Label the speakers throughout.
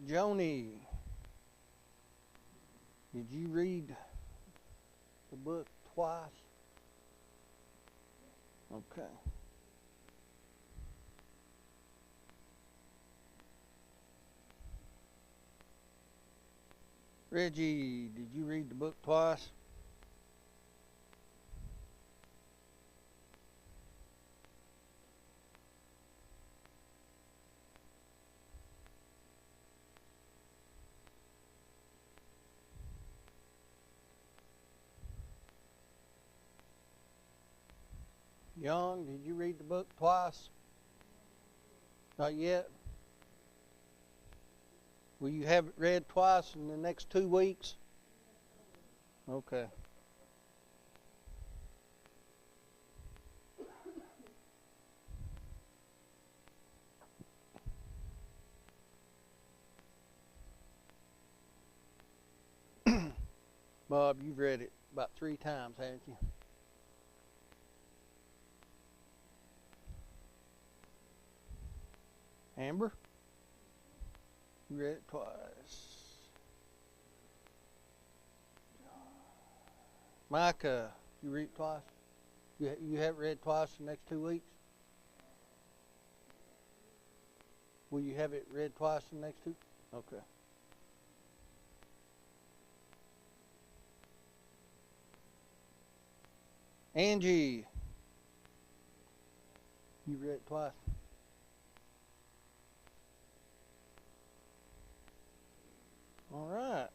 Speaker 1: Joni, did you read the book twice? Okay. Reggie, did you read the book twice? Young, did you read the book twice? Not yet? Will you have it read twice in the next 2 weeks? Okay. Bob, you've read it about 3 times, haven't you? Amber? You read it twice. Micah, you read it twice? You haven't read twice in the next 2 weeks? Will you have it read twice in the next 2? Okay. Angie, you read it twice? All right.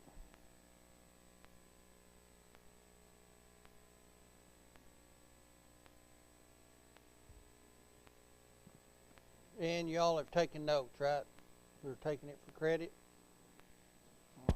Speaker 1: And y'all have taken notes, right? You're taking it for credit? All right.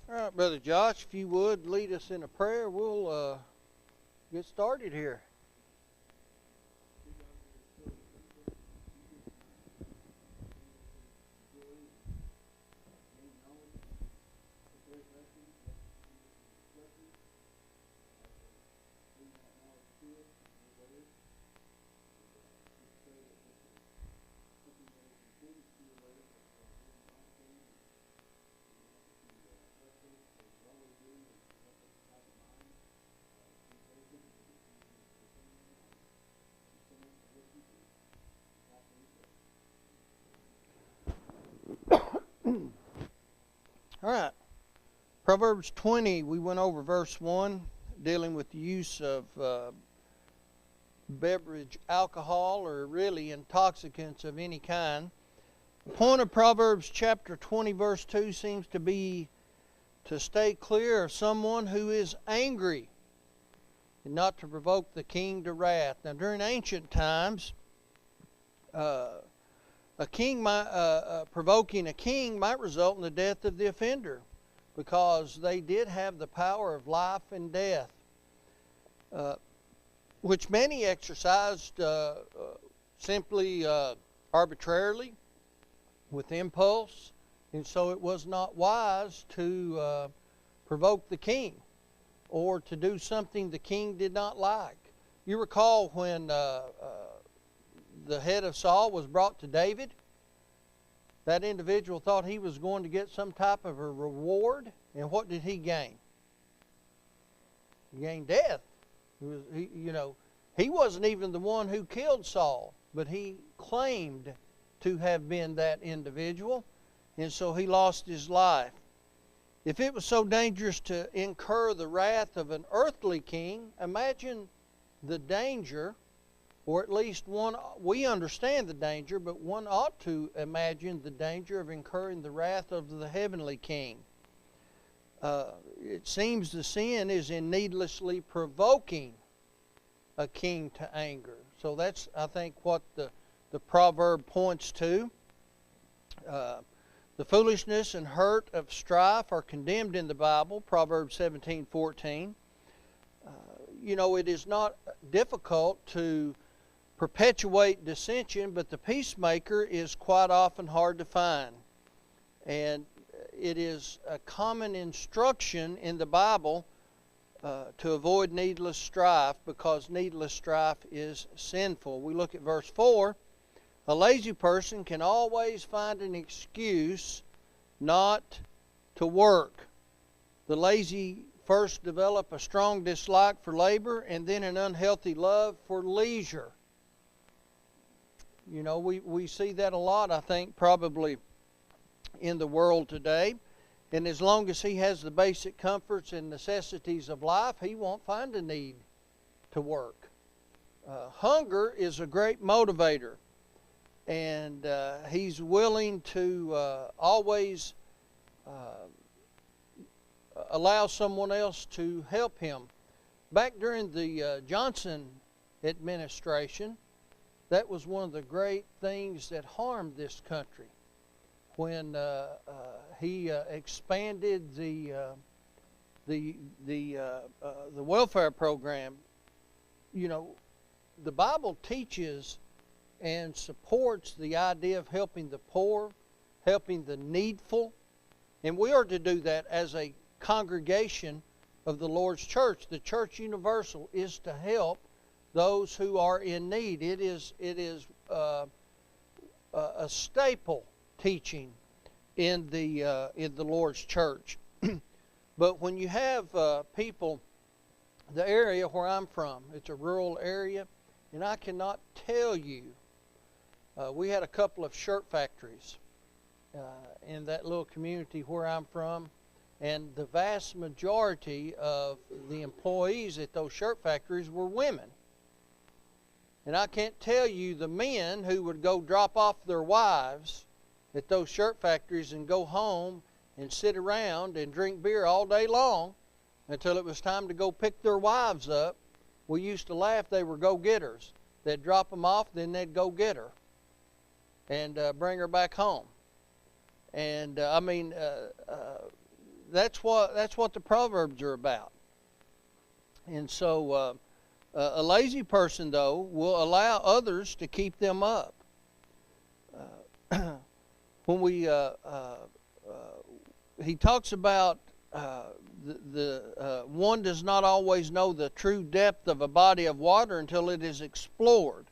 Speaker 1: All right, Brother Josh, if you would lead us in a prayer, we'll get started here. All right. Proverbs 20, we went over verse 1, dealing with the use of beverage alcohol or really intoxicants of any kind. The point of Proverbs chapter 20, verse 2 seems to be to stay clear of someone who is angry and not to provoke the king to wrath. Now, during ancient times, provoking a king might result in the death of the offender, because they did have the power of life and death, which many exercised simply arbitrarily with impulse, and so it was not wise to provoke the king or to do something the king did not like. You recall when the head of Saul was brought to David, that individual thought he was going to get some type of a reward, and what did he gain? He gained death. He wasn't even the one who killed Saul, but he claimed to have been that individual, and so he lost his life. If it was so dangerous to incur the wrath of an earthly king, imagine the danger, or at least one, we understand the danger, but one ought to imagine the danger of incurring the wrath of the heavenly king. It seems the sin is in needlessly provoking a king to anger. So that's, I think, what the proverb points to. The foolishness and hurt of strife are condemned in the Bible, Proverbs 17:14. It is not difficult to perpetuate dissension, but the peacemaker is quite often hard to find. And it is a common instruction in the Bible to avoid needless strife, because needless strife is sinful. We look at verse 4. A lazy person can always find an excuse not to work. The lazy first develop a strong dislike for labor and then an unhealthy love for leisure. We see that a lot, I think, probably in the world today. And as long as he has the basic comforts and necessities of life, he won't find a need to work. Hunger is a great motivator. And he's willing to always allow someone else to help him. Back during the Johnson administration, that was one of the great things that harmed this country. When he expanded the welfare program, the Bible teaches and supports the idea of helping the poor, helping the needful. And we are to do that as a congregation of the Lord's church. The church universal is to help those who are in need. It is a staple teaching in the Lord's church. But when you have people, the area where I'm from, it's a rural area, and I cannot tell you, we had a couple of shirt factories in that little community where I'm from, and the vast majority of the employees at those shirt factories were women. And I can't tell you the men who would go drop off their wives at those shirt factories and go home and sit around and drink beer all day long until it was time to go pick their wives up. We used to laugh, they were go-getters. They'd drop them off, then they'd go get her and bring her back home. And that's what the Proverbs are about. And so a lazy person, though, will allow others to keep them up. When he talks about one does not always know the true depth of a body of water until it is explored.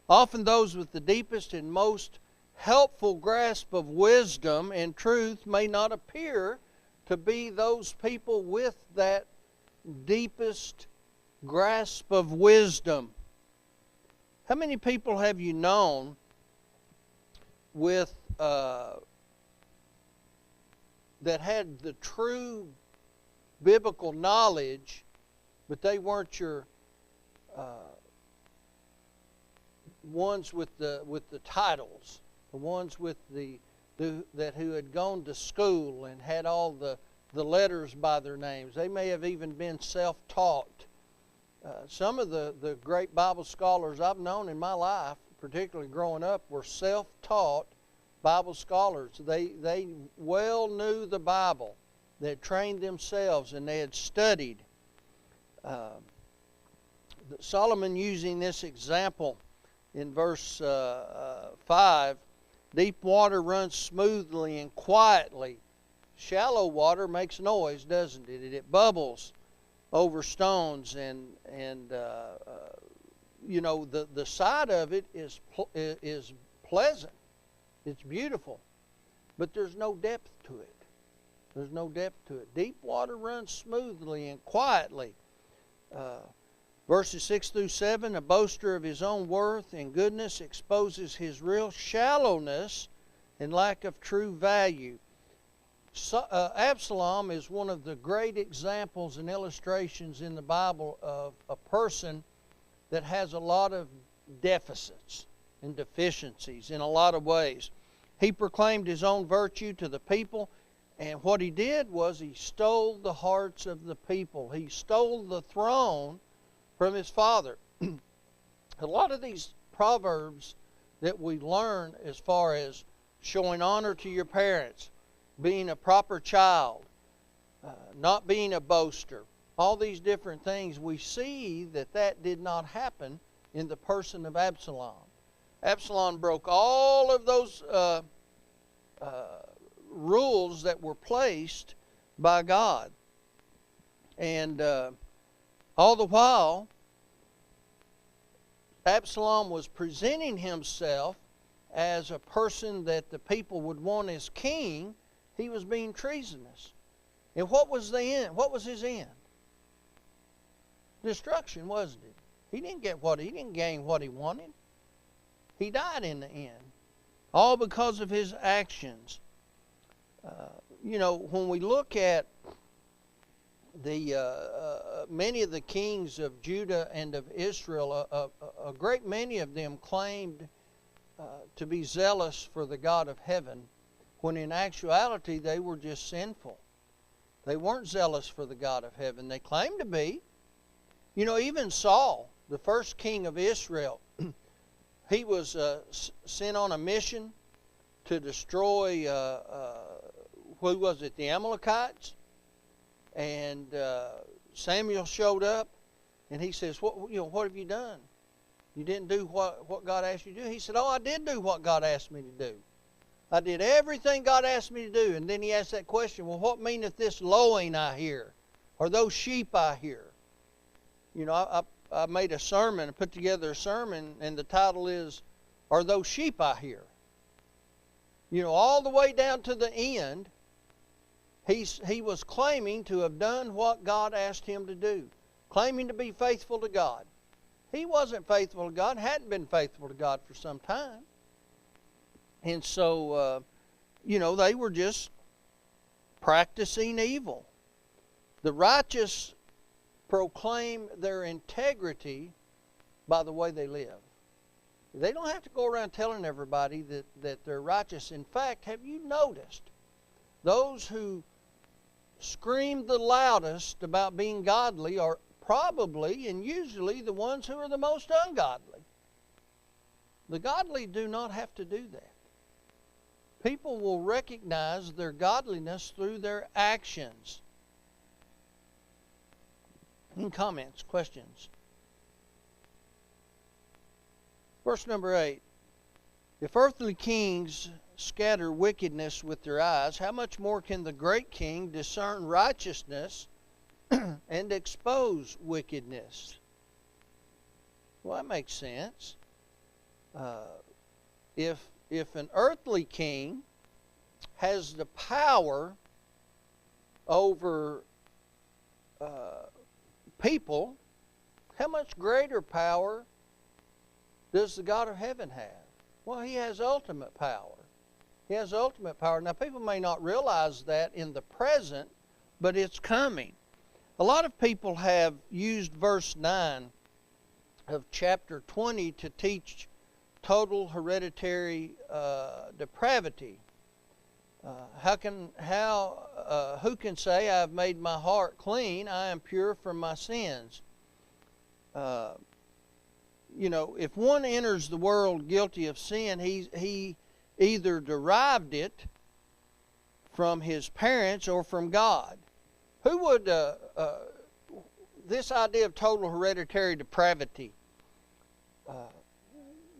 Speaker 1: Often those with the deepest and most helpful grasp of wisdom and truth may not appear to be those people with that deepest grasp of wisdom. How many people have you known with that had the true biblical knowledge, but they weren't your ones with the titles, the ones with who had gone to school and had all the letters by their names? They may have even been self-taught. Some of the great Bible scholars I've known in my life, particularly growing up, were self-taught Bible scholars. They well knew the Bible. They had trained themselves and they had studied. Solomon, using this example in verse 5, deep water runs smoothly and quietly. Shallow water makes noise, doesn't it? It bubbles over stones, and the sight of it is pleasant. It's beautiful, but there's no depth to it. There's no depth to it. Deep water runs smoothly and quietly. Verses 6 through 7, a boaster of his own worth and goodness exposes his real shallowness and lack of true value. Absalom is one of the great examples and illustrations in the Bible of a person that has a lot of deficits and deficiencies in a lot of ways. He proclaimed his own virtue to the people, and what he did was he stole the hearts of the people. He stole the throne from his father. A lot of these proverbs that we learn as far as showing honor to your parents, being a proper child, not being a boaster, all these different things, we see that that did not happen in the person of Absalom. Absalom broke all of those rules that were placed by God. And all the while, Absalom was presenting himself as a person that the people would want as king. He was being treasonous. And what was the end? What was his end? Destruction, wasn't it? He didn't gain what he wanted. He died in the end. All because of his actions. When we look at the many of the kings of Judah and of Israel, a great many of them claimed to be zealous for the God of heaven, when in actuality they were just sinful. They weren't zealous for the God of heaven. They claimed to be. Even Saul, the first king of Israel, he was sent on a mission to destroy, who was it, the Amalekites? And Samuel showed up, and he says, what have you done? You didn't do what God asked you to do? He said, I did do what God asked me to do. I did everything God asked me to do. And then he asked that question, well, what meaneth this lowing I hear? Or those sheep I hear? I made a sermon, I put together a sermon, and the title is, Are Those Sheep I Hear? All the way down to the end, he was claiming to have done what God asked him to do, claiming to be faithful to God. He wasn't faithful to God, hadn't been faithful to God for some time. And so, they were just practicing evil. The righteous proclaim their integrity by the way they live. They don't have to go around telling everybody that they're righteous. In fact, have you noticed those who scream the loudest about being godly are probably and usually the ones who are the most ungodly? The godly do not have to do that. People will recognize their godliness through their actions. Any comments, questions? Verse number 8. If earthly kings scatter wickedness with their eyes, how much more can the great king discern righteousness and expose wickedness? Well, that makes sense. If an earthly king has the power over people, how much greater power does the God of heaven have? Well, he has ultimate power. He has ultimate power. Now, people may not realize that in the present, but it's coming. A lot of people have used verse 9 of chapter 20 to teach total hereditary depravity. Who can say, I have made my heart clean, I am pure from my sins? If one enters the world guilty of sin, he either derived it from his parents or from God. Who would, this idea of total hereditary depravity,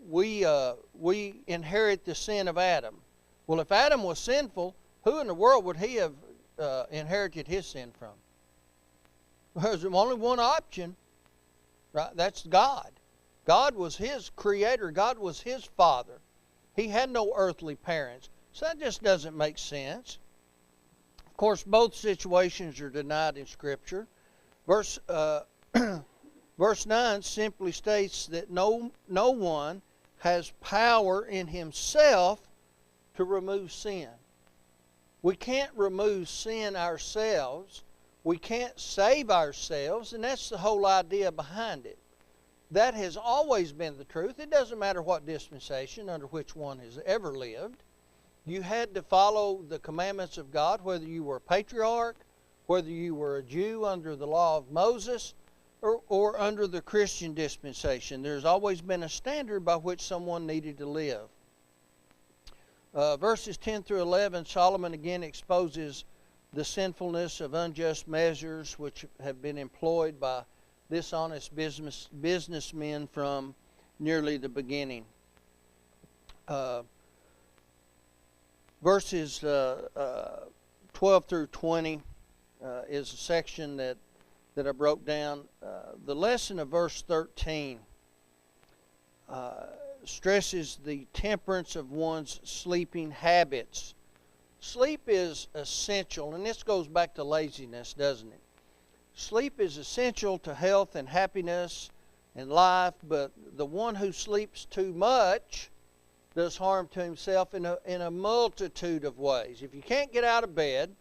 Speaker 1: we inherit the sin of Adam. Well, if Adam was sinful, who in the world would he have inherited his sin from? There's only one option, right? That's God. God was his creator. God was his father. He had no earthly parents. So that just doesn't make sense. Of course, both situations are denied in Scripture. Verse 9 simply states that no one has power in himself to remove sin. We can't remove sin ourselves. We can't save ourselves, and that's the whole idea behind it. That has always been the truth. It doesn't matter what dispensation under which one has ever lived. You had to follow the commandments of God, whether you were a patriarch, whether you were a Jew under the law of Moses, or under the Christian dispensation. There's always been a standard by which someone needed to live. Verses 10 through 11, Solomon again exposes the sinfulness of unjust measures which have been employed by dishonest businessmen from nearly the beginning. Verses 12 through 20 is a section that I broke down. The lesson of verse 13 stresses the temperance of one's sleeping habits. Sleep is essential, and this goes back to laziness, doesn't it? Sleep is essential to health and happiness and life, but the one who sleeps too much does harm to himself in a multitude of ways. If you can't get out of bed,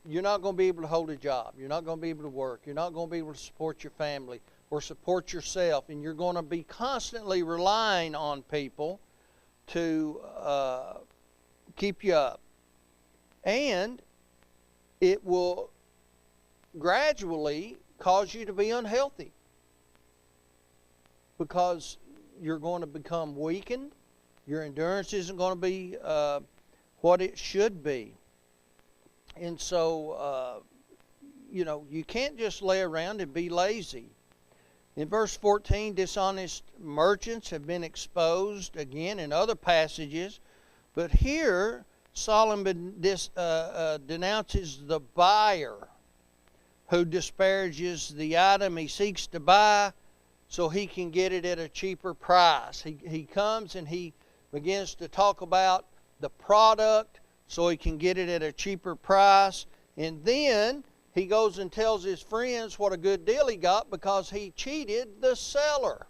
Speaker 1: you're not going to be able to hold a job. You're not going to be able to work. You're not going to be able to support your family or support yourself. And you're going to be constantly relying on people to keep you up. And it will gradually cause you to be unhealthy, because you're going to become weakened. Your endurance isn't going to be what it should be. And so, you can't just lay around and be lazy. In verse 14, dishonest merchants have been exposed again in other passages. But here, Solomon denounces the buyer who disparages the item he seeks to buy so he can get it at a cheaper price. He comes and he begins to talk about the product so he can get it at a cheaper price. And then he goes and tells his friends what a good deal he got because he cheated the seller.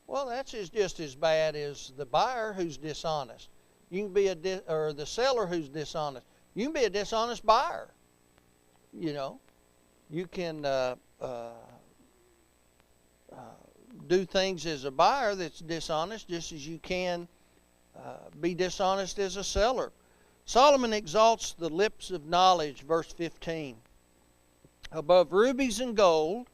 Speaker 1: Well, that's just as bad as the buyer who's dishonest. You can be or the seller who's dishonest. You can be a dishonest buyer. You can do things as a buyer that's dishonest, just as you can be dishonest as a seller. Solomon exalts the lips of knowledge, verse 15. Above rubies and gold,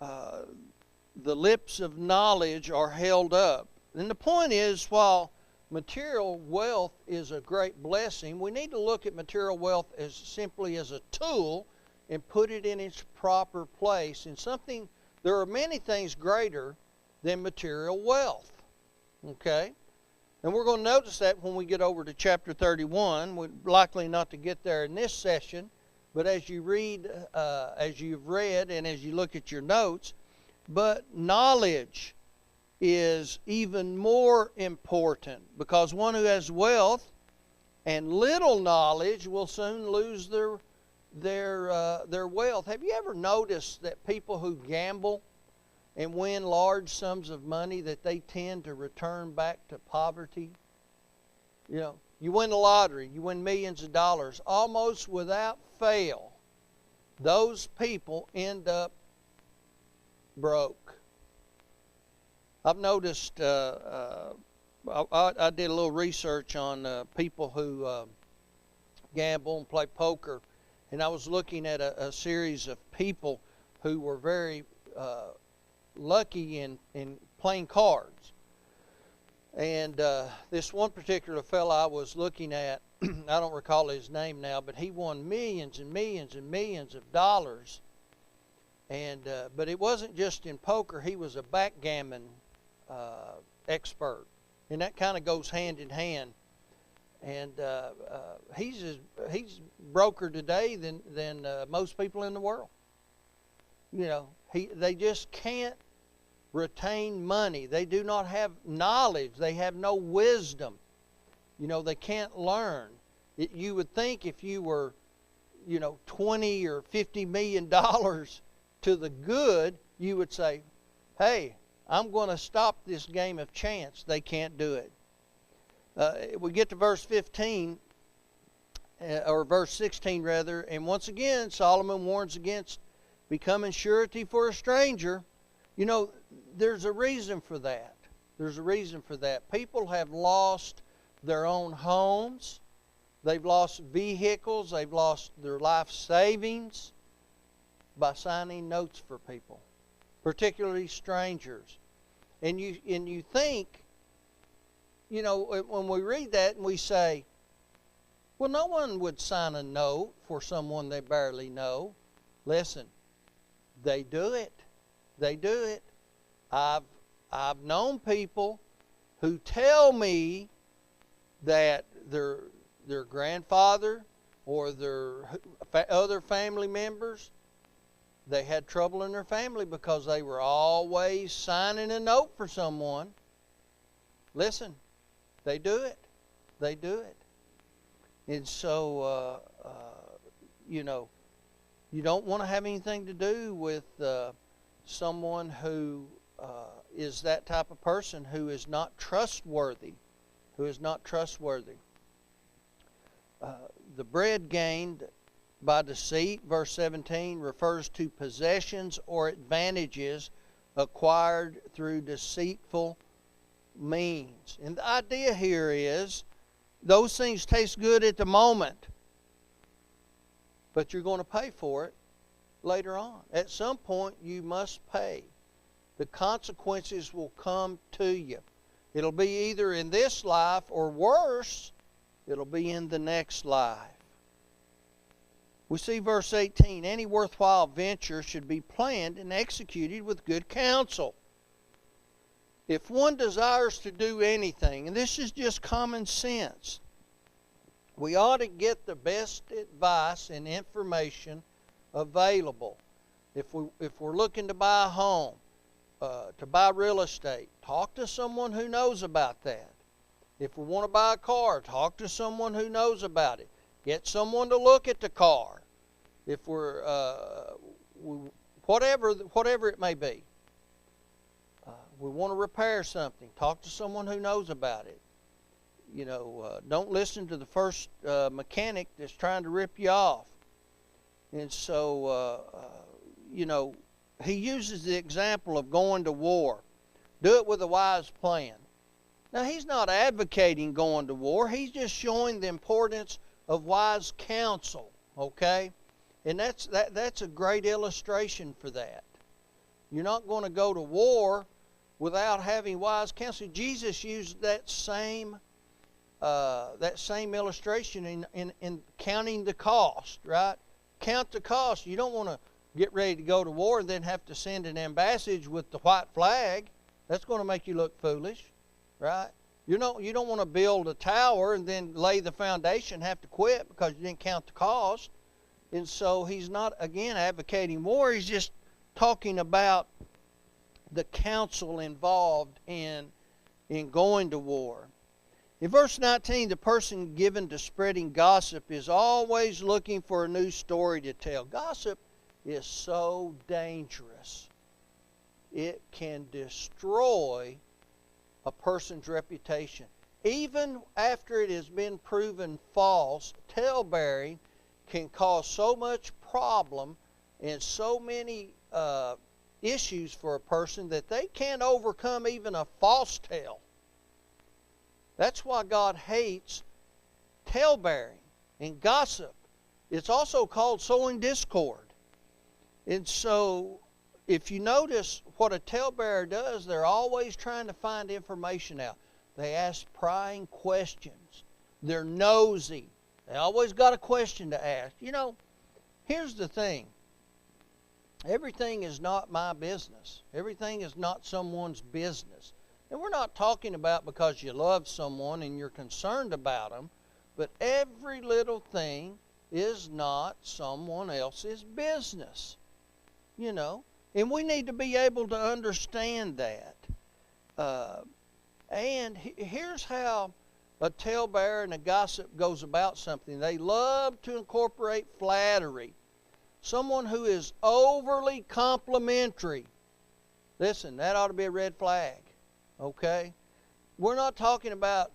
Speaker 1: the lips of knowledge are held up. And the point is, while material wealth is a great blessing, we need to look at material wealth as simply as a tool and put it in its proper place. And there are many things greater than material wealth. Okay? And we're going to notice that when we get over to chapter 31. We're likely not to get there in this session, but as you read, as you've read, and as you look at your notes, but knowledge is even more important, because one who has wealth and little knowledge will soon lose their wealth. Have you ever noticed that people who gamble and win large sums of money, that they tend to return back to poverty? You win the lottery, you win millions of dollars, almost without fail, those people end up broke. I've noticed, I did a little research on people who gamble and play poker, and I was looking at a series of people who were very lucky in playing cards. And this one particular fellow I was looking at, I don't recall his name now, but he won millions and millions and millions of dollars. And but it wasn't just in poker. He was a backgammon expert, and that kind of goes hand in hand. And he's broker today than most people in the world. They just can't retain money. They do not have knowledge. They have no wisdom. They can't learn. You would think if you were, $20 or $50 million to the good, you would say, hey, I'm going to stop this game of chance. They can't do it. We get to verse 15. or verse 16 rather, and once again Solomon warns against becoming surety for a stranger. You know, there's a reason for that. There's a reason for that. People have lost their own homes. They've lost vehicles. They've lost their life savings by signing notes for people, particularly strangers. And you think, you know, when we read that and we say, well, no one would sign a note for someone they barely know. Listen, they do it. They do it. I've known people who tell me that their grandfather or their other family members, they had trouble in their family because they were always signing a note for someone. Listen, they do it. They do it. And so, you know, you don't want to have anything to do with someone who is that type of person who is not trustworthy. Who is not trustworthy. The bread gained by deceit, verse 17, refers to possessions or advantages acquired through deceitful means. And the idea here is those things taste good at the moment, but you're going to pay for it later on. At some point, you must pay. The consequences will come to you. It'll be either in this life or worse, it'll be in the next life. We see verse 18, any worthwhile venture should be planned and executed with good counsel. If one desires to do anything, and this is just common sense, we ought to get the best advice and information available. If we're looking to buy a home, to buy real estate, talk to someone who knows about that. If we want to buy a car, talk to someone who knows about it. Get someone to look at the car. If whatever it may be. We want to repair something, talk to someone who knows about it. You know, don't listen to the first mechanic that's trying to rip you off. And so, you know, he uses the example of going to war. Do it with a wise plan. Now, he's not advocating going to war. He's just showing the importance of wise counsel, okay? And that's a great illustration for that. You're not going to go to war without having wise counsel. Jesus used that same illustration in counting the cost, right? Count the cost. You don't want to get ready to go to war and then have to send an embassage with the white flag. That's going to make you look foolish, right? You don't want to build a tower and then lay the foundation, have to quit because you didn't count the cost. And so he's not, again, advocating war. He's just talking about the counsel involved in going to war. In verse 19, the person given to spreading gossip is always looking for a new story to tell. Gossip is so dangerous. It can destroy a person's reputation. Even after it has been proven false, talebearing can cause so much problem and so many issues for a person that they can't overcome even a false tale. That's why God hates talebearing and gossip. It's also called sowing discord. And so, if you notice what a talebearer does, they're always trying to find information out. They ask prying questions. They're nosy. They always got a question to ask. You know, here's the thing. Everything is not my business. Everything is not someone's business. And we're not talking about because you love someone and you're concerned about them, but every little thing is not someone else's business. You know, and we need to be able to understand that. And here's how a talebearer and a gossip goes about something. They love to incorporate flattery. Someone who is overly complimentary. Listen, that ought to be a red flag. Okay? We're not talking about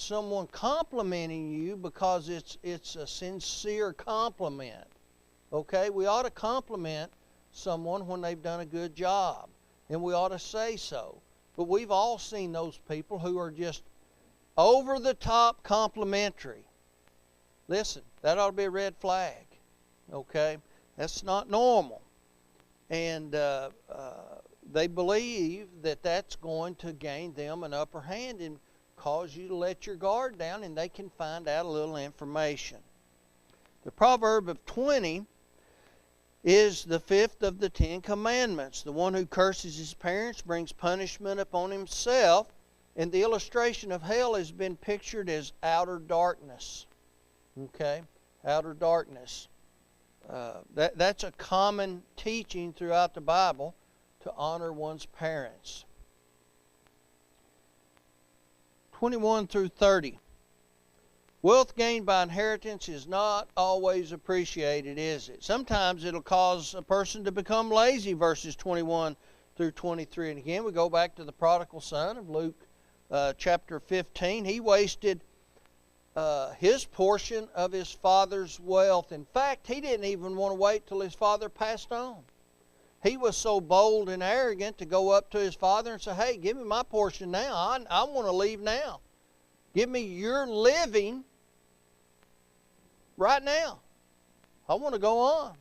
Speaker 1: someone complimenting you because it's a sincere compliment. Okay? We ought to compliment someone when they've done a good job, and we ought to say so. But we've all seen those people who are just over the top complimentary. Listen, that ought to be a red flag. Okay? That's not normal. And they believe that that's going to gain them an upper hand and cause you to let your guard down, and they can find out a little information. The proverb of 20 is the fifth of the 10 commandments. The one who curses his parents brings punishment upon himself, and the illustration of hell has been pictured as outer darkness. Okay? Outer darkness. That's a common teaching throughout the Bible, to honor one's parents. 21 through 30. Wealth gained by inheritance is not always appreciated, is it? Sometimes it'll cause a person to become lazy, verses 21 through 23. And again, we go back to the prodigal son of Luke chapter 15. He wasted his portion of his father's wealth. In fact, he didn't even want to wait till his father passed on. He was so bold and arrogant to go up to his father and say, hey, give me my portion now. I want to leave now. Give me your living right now. I want to go on.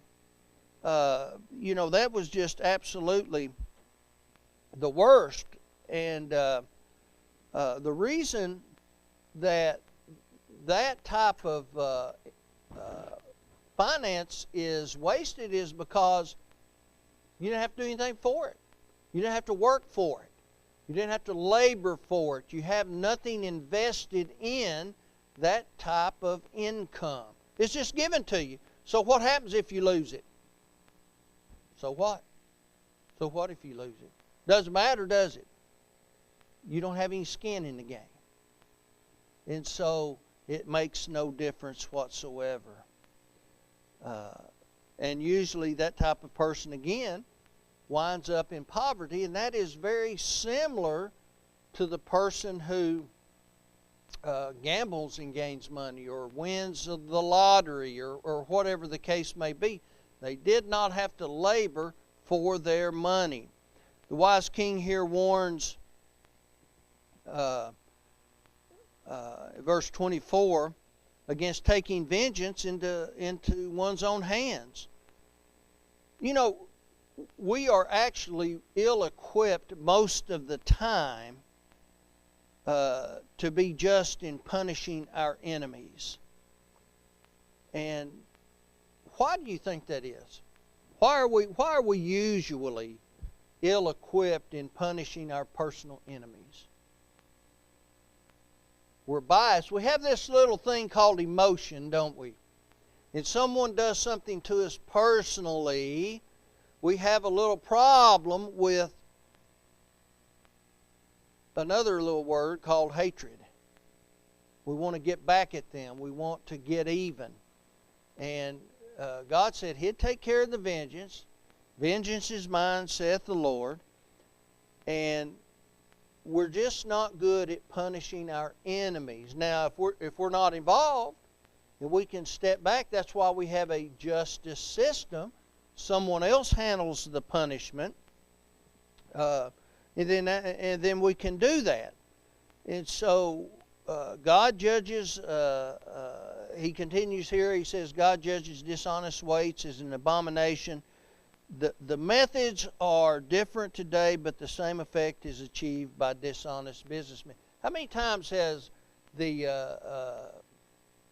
Speaker 1: That was just absolutely the worst. And the reason that type of finance is wasted is because you didn't have to do anything for it. You didn't have to work for it. You didn't have to labor for it. You have nothing invested in that type of income. It's just given to you. So what happens if you lose it? So what? So what if you lose it? Doesn't matter, does it? You don't have any skin in the game. And so it makes no difference whatsoever. And usually that type of person, again, winds up in poverty. And that is very similar to the person who gambles and gains money, or wins the lottery, or whatever the case may be. They did not have to labor for their money. The wise king here warns, verse 24, against taking vengeance into one's own hands. You know, we are actually ill-equipped most of the time to be just in punishing our enemies. And why do you think that is? Why are we usually ill-equipped in punishing our personal enemies? We're biased. We have this little thing called emotion, don't we? If someone does something to us personally, we have a little problem with another little word called hatred. We want to get back at them. We want to get even. And God said He'd take care of the vengeance. Vengeance is mine, saith the Lord. And we're just not good at punishing our enemies. Now, if we're not involved, and we can step back, that's why we have a justice system. Someone else handles the punishment, and then we can do that. And so God judges. He continues here. He says, God judges dishonest weights as an abomination. The methods are different today, but the same effect is achieved by dishonest businessmen. How many times has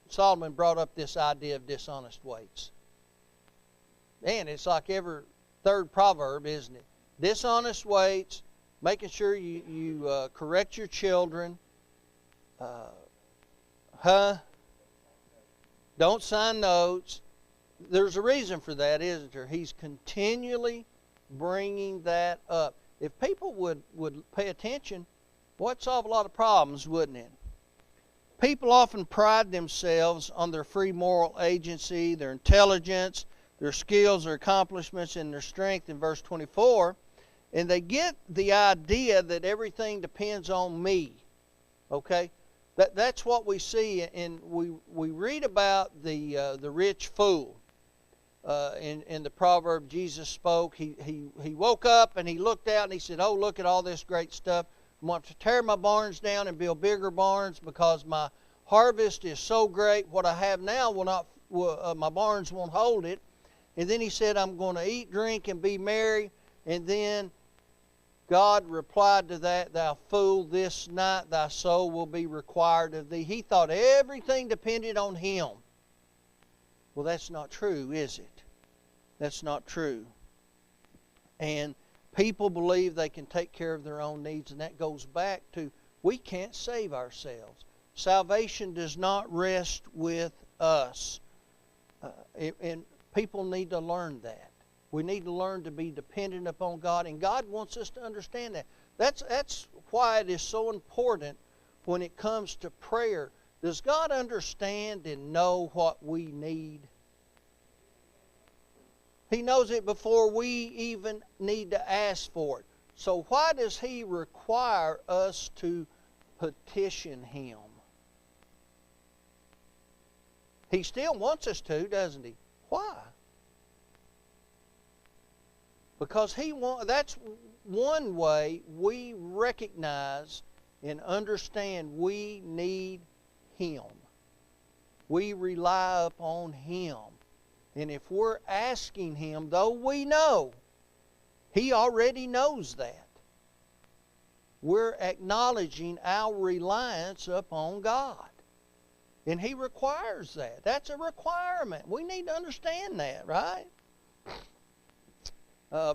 Speaker 1: Solomon brought up this idea of dishonest weights? Man, it's like every third proverb, isn't it? Dishonest weights, making sure you correct your children. Don't sign notes. There's a reason for that, isn't there? He's continually bringing that up. If people would pay attention, boy, it'd solve a lot of problems, wouldn't it? People often pride themselves on their free moral agency, their intelligence, their skills, their accomplishments, and their strength in verse 24. And they get the idea that everything depends on me. Okay? That's what we see, and we read about the rich fool in the proverb Jesus spoke. He woke up and he looked out and he said, "Oh, look at all this great stuff. I want to tear my barns down and build bigger barns because my harvest is so great. What I have now my barns won't hold it." And then he said, "I'm going to eat, drink, and be merry." And then God replied to that, "Thou fool, this night thy soul will be required of thee." He thought everything depended on him. Well, that's not true, is it? That's not true. And people believe they can take care of their own needs, and that goes back to we can't save ourselves. Salvation does not rest with us. And people need to learn that. We need to learn to be dependent upon God, and God wants us to understand that. That's why it is so important when it comes to prayer. Does God understand and know what we need? He knows it before we even need to ask for it. So why does He require us to petition Him? He still wants us to, doesn't He? Why? Because that's one way we recognize and understand we need Him. We rely upon Him. And if we're asking Him, though we know, He already knows that, we're acknowledging our reliance upon God. And He requires that. That's a requirement. We need to understand that, right?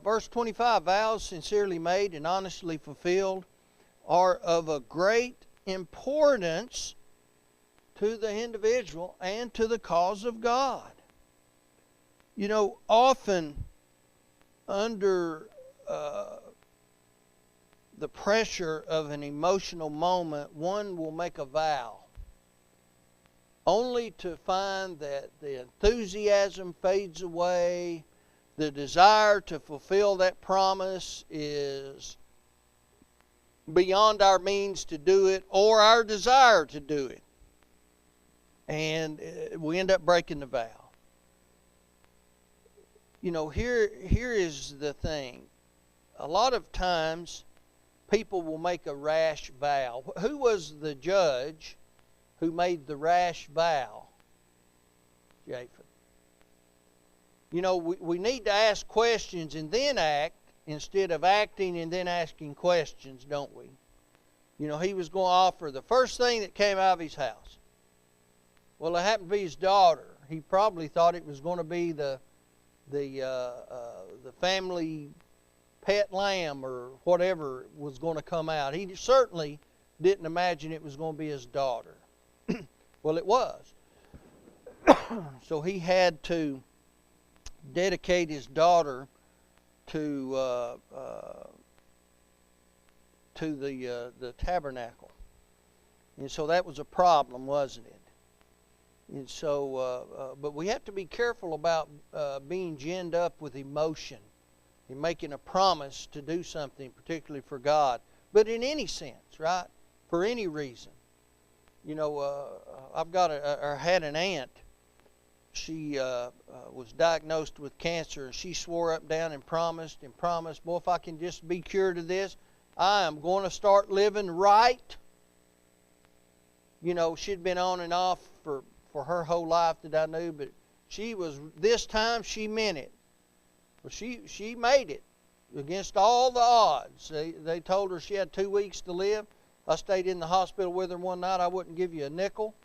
Speaker 1: Verse 25, vows sincerely made and honestly fulfilled are of a great importance to the individual and to the cause of God. You know, often under the pressure of an emotional moment, one will make a vow, only to find that the enthusiasm fades away. The desire to fulfill that promise is beyond our means to do it, or our desire to do it. And we end up breaking the vow. You know, here is the thing. A lot of times, people will make a rash vow. Who was the judge who made the rash vow? Japheth. You know, we need to ask questions and then act instead of acting and then asking questions, don't we? You know, he was going to offer the first thing that came out of his house. Well, it happened to be his daughter. He probably thought it was going to be the family pet lamb or whatever was going to come out. He certainly didn't imagine it was going to be his daughter. Well, it was. So he had to dedicate his daughter to the tabernacle, and so that was a problem, wasn't it? And so, but we have to be careful about being ginned up with emotion and making a promise to do something, particularly for God, but in any sense, right? For any reason. You know, I've got had an aunt. She was diagnosed with cancer, and she swore up, down, and promised, boy, if I can just be cured of this, I am going to start living right. You know, she'd been on and off for her whole life that I knew, but this time she meant it. Well, she made it against all the odds. They told her she had 2 weeks to live. I stayed in the hospital with her one night. I wouldn't give you a nickel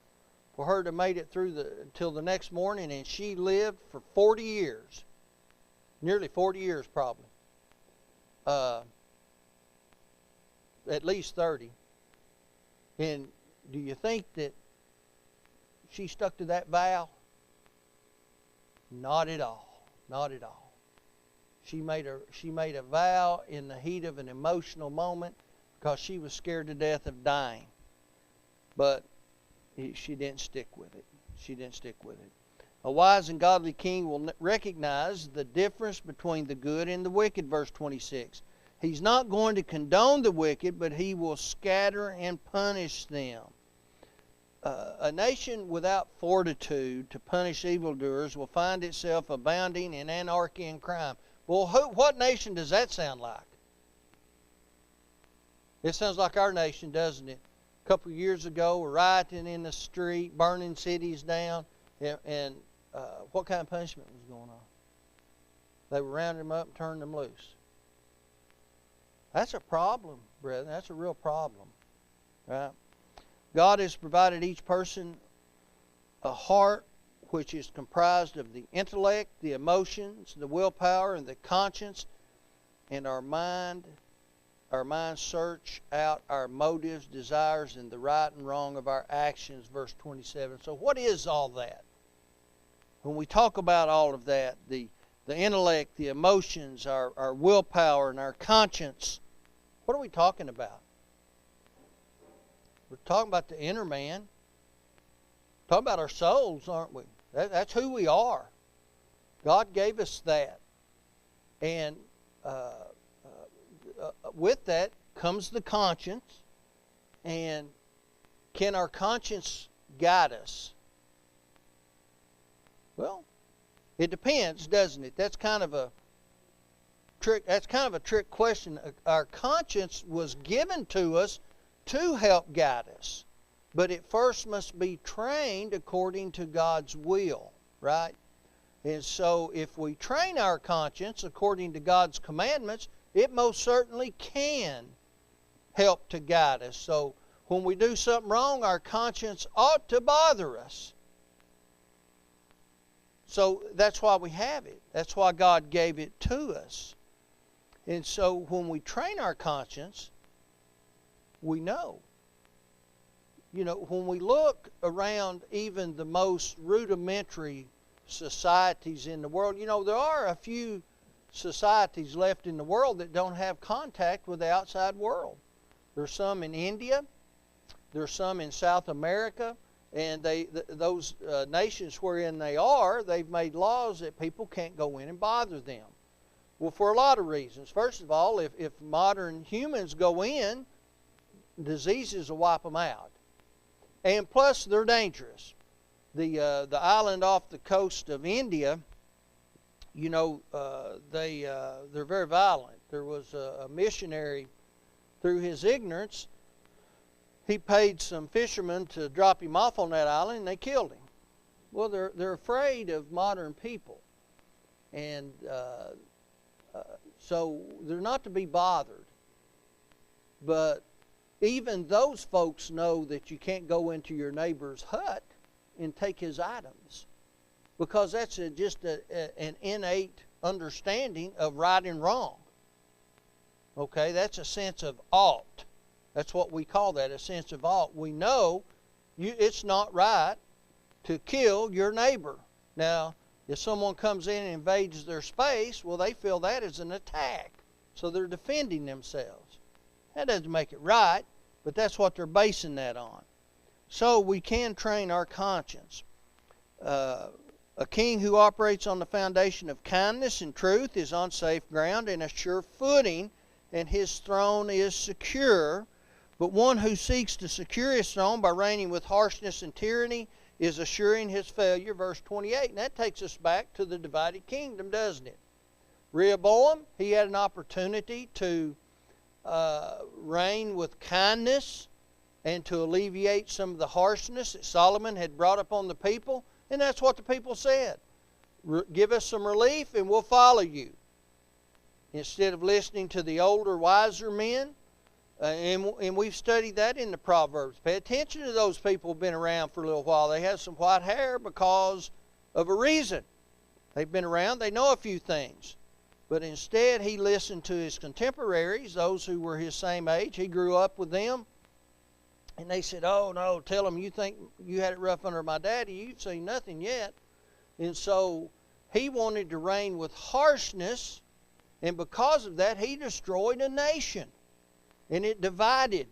Speaker 1: for her to made it through until the next morning, and she lived for 40 years. Nearly 40 years, probably. At least 30. And do you think that she stuck to that vow? Not at all. Not at all. She made a vow in the heat of an emotional moment because she was scared to death of dying. But she didn't stick with it. She didn't stick with it. A wise and godly king will recognize the difference between the good and the wicked, verse 26. He's not going to condone the wicked, but he will scatter and punish them. A nation without fortitude to punish evildoers will find itself abounding in anarchy and crime. Well, what nation does that sound like? It sounds like our nation, doesn't it? A couple of years ago, we're rioting in the street, burning cities down, and what kind of punishment was going on? They were rounding them up and turning them loose. That's a problem, brethren. That's a real problem, right? God has provided each person a heart which is comprised of the intellect, the emotions, the willpower, and the conscience, and our minds search out our motives, desires, and the right and wrong of our actions, verse 27. So what is all that? When we talk about all of that, the intellect, the emotions, our willpower, and our conscience, what are we talking about? We're talking about the inner man. We're talking about our souls, aren't we? That's who we are. God gave us that. And with that comes the conscience. And can our conscience guide us? Well, it depends, doesn't it? That's kind of a trick question. Our conscience was given to us to help guide us. But it first must be trained according to God's will, right? And so if we train our conscience according to God's commandments, it most certainly can help to guide us. So when we do something wrong, our conscience ought to bother us. So that's why we have it. That's why God gave it to us. And so when we train our conscience, we know. You know, when we look around even the most rudimentary societies in the world, you know, there are a few societies left in the world that don't have contact with the outside world. There's some in India. There's some in South America. And those nations wherein they are, they've made laws that people can't go in and bother them. Well, for a lot of reasons. First of all, if modern humans go in, diseases will wipe them out. And plus, they're dangerous. The island off the coast of India, you know, they're very violent. There was a missionary, through his ignorance, he paid some fishermen to drop him off on that island, and they killed him. Well, they're afraid of modern people. And so they're not to be bothered. But even those folks know that you can't go into your neighbor's hut and take his items, because that's just an innate understanding of right and wrong. Okay, that's a sense of ought. That's what we call that, a sense of ought. We know it's not right to kill your neighbor. Now, if someone comes in and invades their space, well, they feel that as an attack. So they're defending themselves. That doesn't make it right, but that's what they're basing that on. So we can train our conscience. A king who operates on the foundation of kindness and truth is on safe ground and a sure footing, and his throne is secure. But one who seeks to secure his throne by reigning with harshness and tyranny is assuring his failure, verse 28. And that takes us back to the divided kingdom, doesn't it? Rehoboam, he had an opportunity to reign with kindness and to alleviate some of the harshness that Solomon had brought upon the people. And that's what the people said. Give us some relief and we'll follow you. Instead of listening to the older, wiser men. And we've studied that in the Proverbs. Pay attention to those people who've been around for a little while. They have some white hair because of a reason. They've been around. They know a few things. But instead, he listened to his contemporaries, those who were his same age. He grew up with them. And they said, oh, no, tell them you think you had it rough under my daddy. You've seen nothing yet. And so he wanted to reign with harshness. And because of that, he destroyed a nation. And it divided.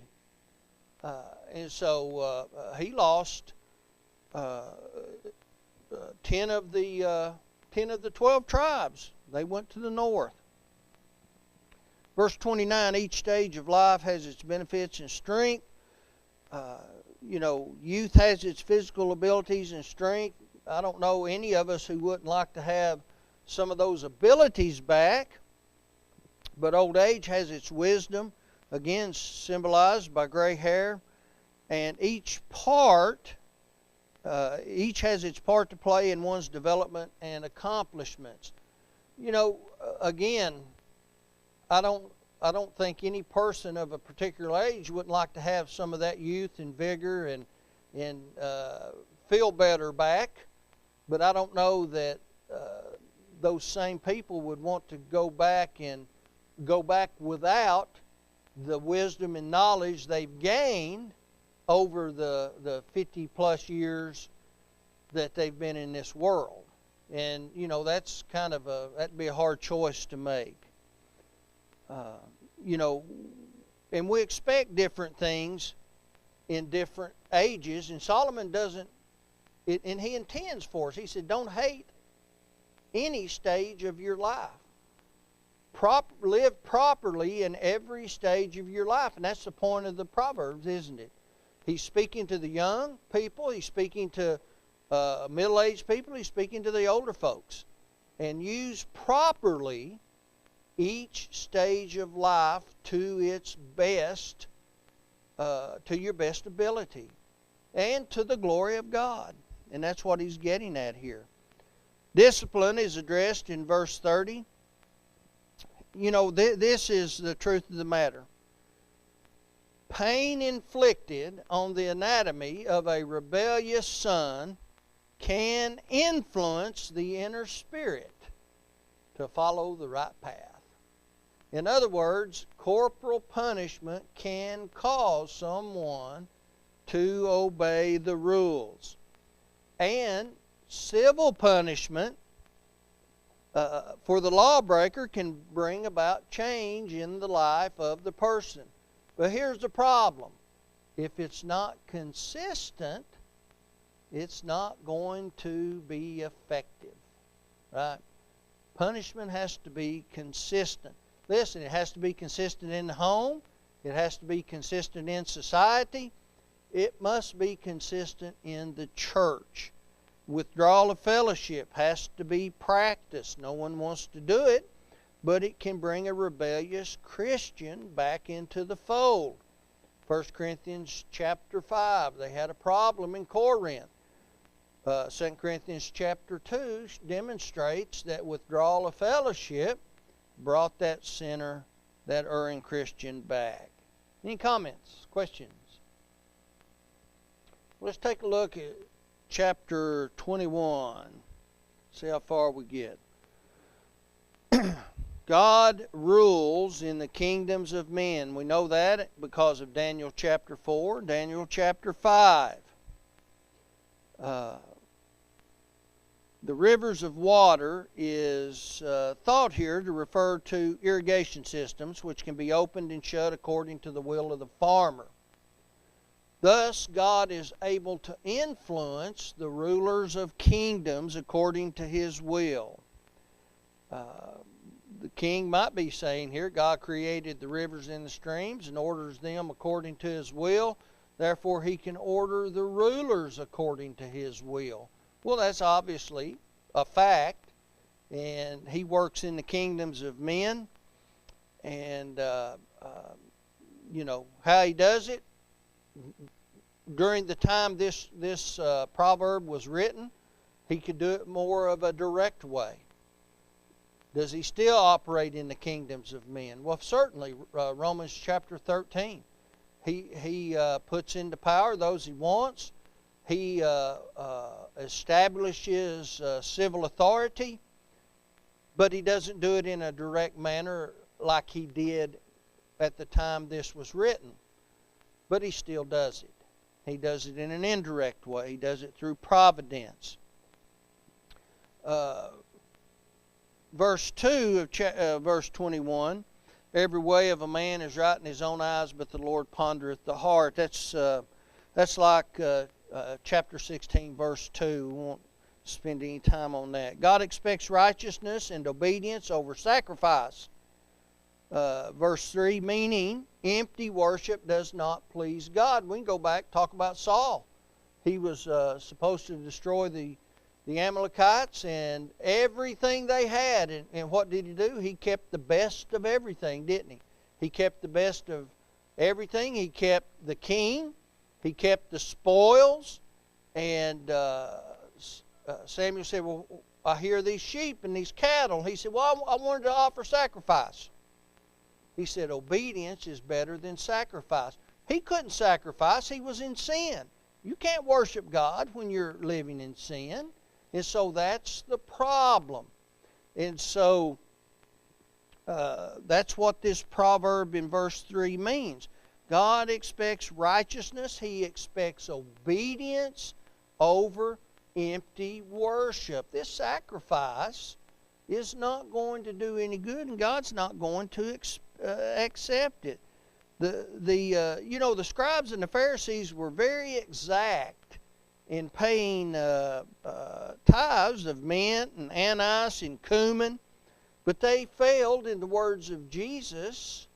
Speaker 1: And so he lost 10 of the 12 tribes. They went to the north. Verse 29, each stage of life has its benefits and strength. youth has its physical abilities and strength. I don't know any of us who wouldn't like to have some of those abilities back. But old age has its wisdom, again symbolized by gray hair. And each has its part to play in one's development and accomplishments. Again, I don't think any person of a particular age wouldn't like to have some of that youth and vigor and feel better back. But I don't know that those same people would want to go back without the wisdom and knowledge they've gained over the 50 plus years that they've been in this world. And that's that'd be a hard choice to make. And we expect different things in different ages, and Solomon doesn't, and he intends for us. He said, don't hate any stage of your life. Live properly in every stage of your life. And that's the point of the Proverbs, isn't it? He's speaking to the young people. He's speaking to middle-aged people. He's speaking to the older folks. And use properly each stage of life to its best, to your best ability, and to the glory of God. And that's what he's getting at here. Discipline is addressed in verse 30. This is the truth of the matter. Pain inflicted on the anatomy of a rebellious son can influence the inner spirit to follow the right path. In other words, corporal punishment can cause someone to obey the rules. And civil punishment for the lawbreaker can bring about change in the life of the person. But here's the problem. If it's not consistent, it's not going to be effective. Right? Punishment has to be consistent. Listen, it has to be consistent in the home. It has to be consistent in society. It must be consistent in the church. Withdrawal of fellowship has to be practiced. No one wants to do it, but it can bring a rebellious Christian back into the fold. 1 Corinthians chapter 5, they had a problem in Corinth. 2 Corinthians chapter 2 demonstrates that withdrawal of fellowship brought that sinner, that erring Christian, back. Any comments, questions? Let's take a look at chapter 21. See how far we get. God rules in the kingdoms of men. We know that because of Daniel chapter 4, Daniel chapter 5. The rivers of water is thought here to refer to irrigation systems which can be opened and shut according to the will of the farmer. Thus, God is able to influence the rulers of kingdoms according to his will. The king might be saying here, God created the rivers and the streams and orders them according to his will. Therefore, he can order the rulers according to his will. Well, that's obviously a fact. And he works in the kingdoms of men. And, how he does it. During the time this proverb was written, he could do it more of a direct way. Does he still operate in the kingdoms of men? Well, certainly, Romans chapter 13. He puts into power those he wants. He establishes civil authority, but he doesn't do it in a direct manner like he did at the time this was written. But he still does it. He does it in an indirect way. He does it through providence. Verse 2 of verse 21, every way of a man is right in his own eyes, but the Lord pondereth the heart. That's like chapter 16, verse 2. We won't spend any time on that. God expects righteousness and obedience over sacrifice. verse 3, meaning empty worship does not please God. We can go back and talk about Saul. He was supposed to destroy the Amalekites and everything they had. And what did he do? He kept the best of everything, didn't he? He kept the best of everything. He kept the king. He kept the spoils. And Samuel said, well, I hear these sheep and these cattle. He said, well, I wanted to offer sacrifice. He said, obedience is better than sacrifice. He couldn't sacrifice. He was in sin. You can't worship God when you're living in sin. And so that's the problem. And so that's what this proverb in verse 3 means. God expects righteousness. He expects obedience over empty worship. This sacrifice is not going to do any good, and God's not going to accept it. The scribes and the Pharisees were very exact in paying tithes of mint and anise and cumin, but they failed, in the words of Jesus,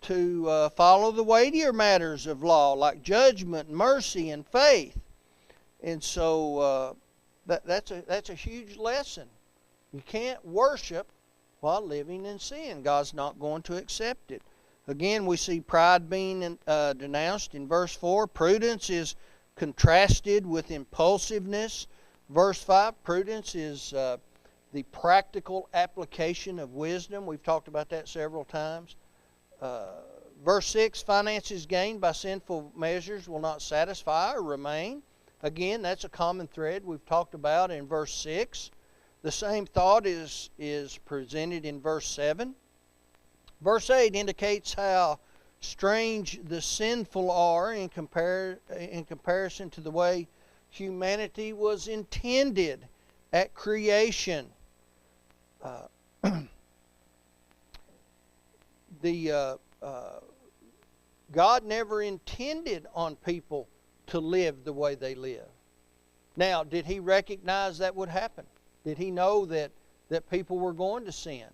Speaker 1: to follow the weightier matters of law, like judgment, mercy, and faith. And so that's a huge lesson. You can't worship while living in sin. God's not going to accept it. Again, we see pride being denounced in verse 4. Prudence is contrasted with impulsiveness. Verse 5, prudence is the practical application of wisdom. We've talked about that several times. Verse 6, finances gained by sinful measures will not satisfy or remain. Again, that's a common thread we've talked about in verse 6. The same thought is presented in verse 7. Verse 8 indicates how strange the sinful are in comparison to the way humanity was intended at creation. God never intended on people to live the way they live. Now, did He recognize that would happen? Did He know that people were going to sin?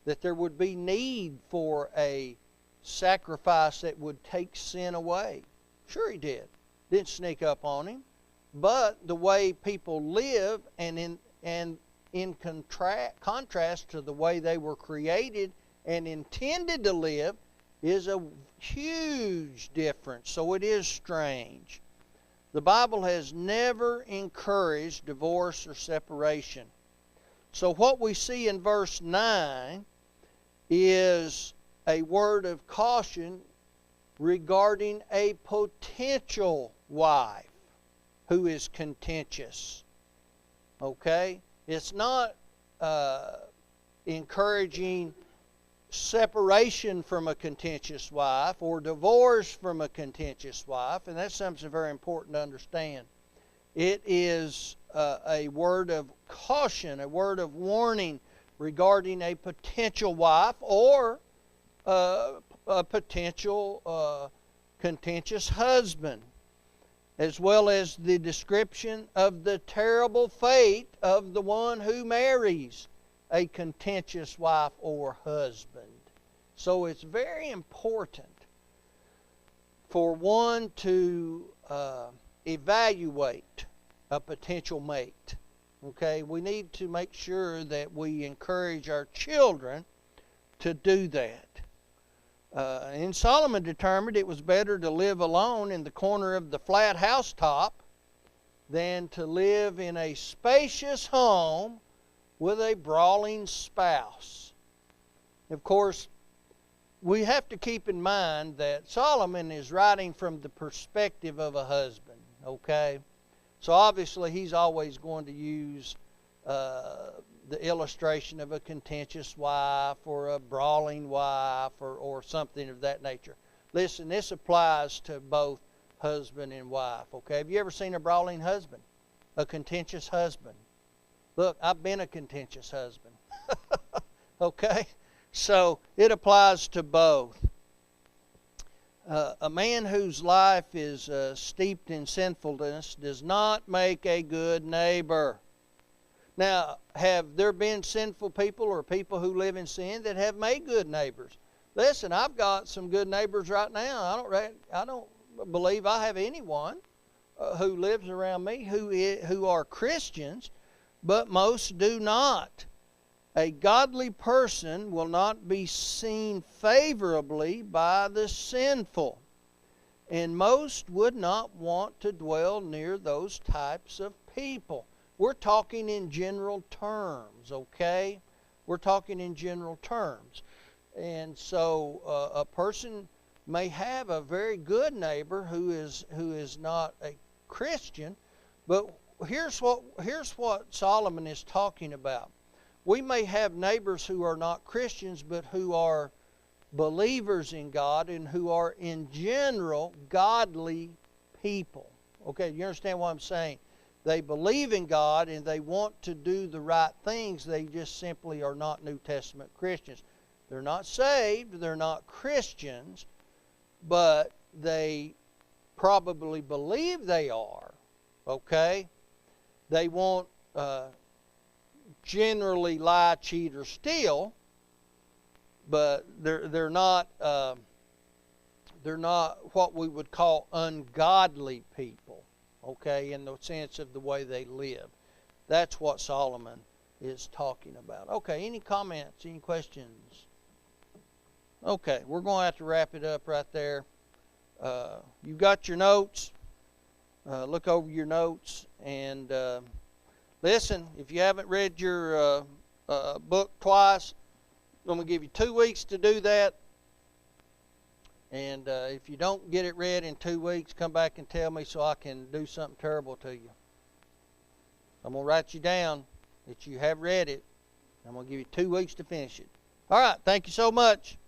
Speaker 1: That there would be need for a sacrifice that would take sin away? Sure He did. Didn't sneak up on Him. But the way people live, and in contrast to the way they were created and intended to live, is a huge difference. So it is strange. The Bible has never encouraged divorce or separation. So what we see in verse 9 is a word of caution regarding a potential wife who is contentious. Okay? It's not encouraging separation from a contentious wife or divorce from a contentious wife, and that's something very important to understand. It is a word of caution, a word of warning regarding a potential wife or a potential contentious husband, as well as the description of the terrible fate of the one who marries a contentious wife or husband. So it's very important for one to evaluate a potential mate. Okay, we need to make sure that we encourage our children to do that. And Solomon determined it was better to live alone in the corner of the flat housetop than to live in a spacious home with a brawling spouse. Of course, we have to keep in mind that Solomon is writing from the perspective of a husband, okay? So obviously he's always going to use the illustration of a contentious wife or a brawling wife or something of that nature. Listen, this applies to both husband and wife, okay? Have you ever seen a brawling husband? A contentious husband? Look, I've been a contentious husband. Okay? So it applies to both. A man whose life is steeped in sinfulness does not make a good neighbor. Now, have there been sinful people or people who live in sin that have made good neighbors? Listen, I've got some good neighbors right now. I don't believe I have anyone who lives around me who are Christians, but most do not. A godly person will not be seen favorably by the sinful, and most would not want to dwell near those types of people. We're talking in general terms, okay? We're talking in general terms. And so a person may have a very good neighbor who is not a Christian, but here's what Solomon is talking about. We may have neighbors who are not Christians, but who are believers in God and who are in general godly people. Okay, you understand what I'm saying? They believe in God and they want to do the right things. They just simply are not New Testament Christians. They're not saved, they're not Christians, but they probably believe they are. Okay? They won't generally lie, cheat, or steal, but they're not what we would call ungodly people, okay, in the sense of the way they live. That's what Solomon is talking about. Okay, any comments, any questions? Okay, we're going to have to wrap it up right there. You've got your notes. Look over your notes and listen. If you haven't read your book twice, I'm going to give you 2 weeks to do that. And if you don't get it read in 2 weeks, come back and tell me so I can do something terrible to you. I'm going to write you down that you have read it. I'm going to give you 2 weeks to finish it. All right, thank you so much.